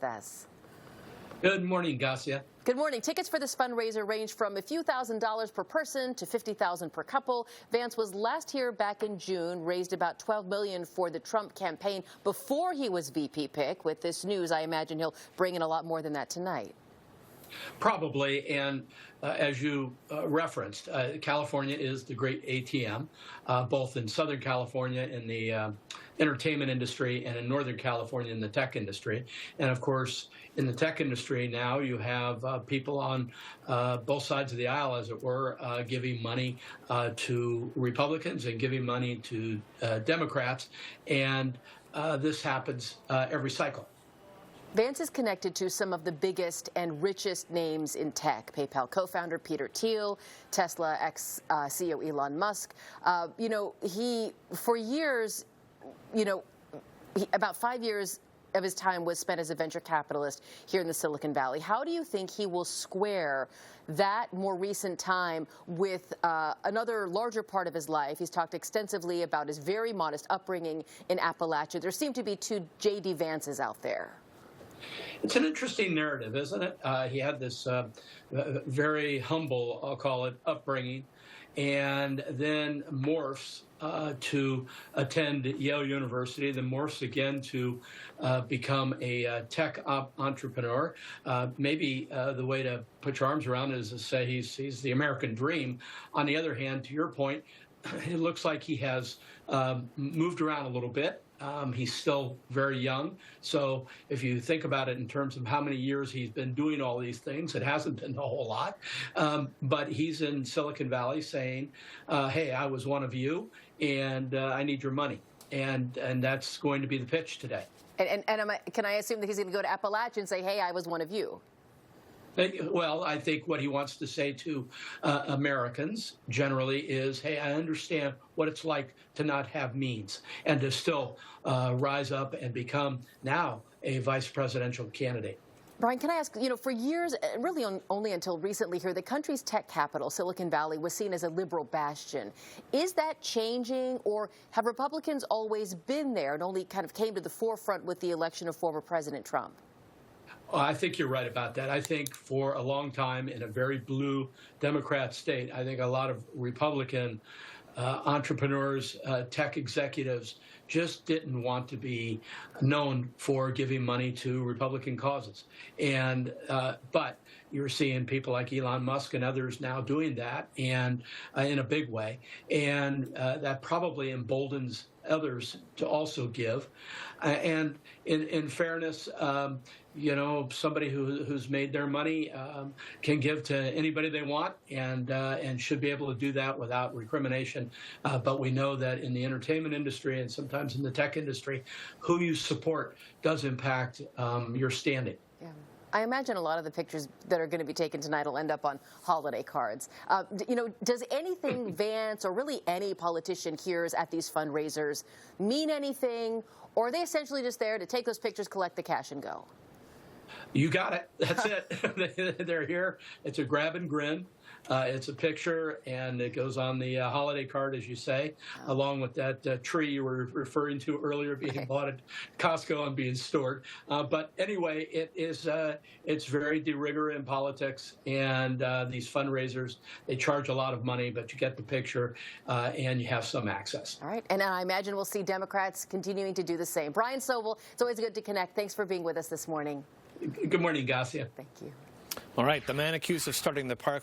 This. Good morning, Garcia. Good morning. Tickets for this fundraiser range from a few $1,000s per person to $50,000 per couple. Vance was last here back in June, raised about $12 million for the Trump campaign before he was VP pick. With this news, I imagine he'll bring in a lot more than that tonight. Probably, and as you referenced, California is the great ATM, both in Southern California in the entertainment industry and in Northern California in the tech industry. And of course, in the tech industry now, you have people on both sides of the aisle, as it were, giving money to Republicans and giving money to Democrats. And this happens every cycle. Vance is connected to some of the biggest and richest names in tech. PayPal co-founder Peter Thiel, Tesla ex-CEO Elon Musk. For years, about 5 years of his time was spent as a venture capitalist here in the Silicon Valley. How do you think he will square that more recent time with another larger part of his life? He's talked extensively about his very modest upbringing in Appalachia. There seem to be two J.D. Vances out there. It's an interesting narrative, isn't it? He had this very humble, I'll call it, upbringing, and then morphs to attend Yale University, then morphs again to become a tech entrepreneur. Maybe the way to put your arms around it is to say he's the American dream. On the other hand, to your point, it looks like he has moved around a little bit. He's still very young. So if you think about it in terms of how many years he's been doing all these things, it hasn't been a whole lot. But he's in Silicon Valley saying, hey, I was one of you, and I need your money. And that's going to be the pitch today. And can I assume that he's going to go to Appalachia and say, hey, I was one of you? Well, I think what he wants to say to Americans generally is, hey, I understand what it's like to not have means and to still rise up and become now a vice presidential candidate. Brian, can I ask, for years, really only until recently here, the country's tech capital, Silicon Valley, was seen as a liberal bastion. Is that changing, or have Republicans always been there and only kind of came to the forefront with the election of former President Trump? I think you're right about that. I think for a long time in a very blue Democrat state, I think a lot of Republican entrepreneurs, tech executives just didn't want to be known for giving money to Republican causes. And but you're seeing people like Elon Musk and others now doing that, and in a big way. And that probably emboldens others to also give. And in fairness, somebody who's made their money can give to anybody they want and should be able to do that without recrimination. But we know that in the entertainment industry and sometimes in the tech industry, who you support does impact your standing. Yeah. I imagine a lot of the pictures that are going to be taken tonight will end up on holiday cards. Does anything Vance or really any politician hears at these fundraisers mean anything, or are they essentially just there to take those pictures, collect the cash, and go? You got it. That's it. They're here. It's a grab and grin. It's a picture, and it goes on the holiday card, as you say, along with that tree you were referring to earlier being bought at Costco and being stored. But anyway, it's very de rigueur in politics, and these fundraisers, they charge a lot of money, but you get the picture, and you have some access. All right, and I imagine we'll see Democrats continuing to do the same. Brian Sobel, it's always good to connect. Thanks for being with us this morning. Good morning, Garcia. Thank you. All right, the man accused of starting the park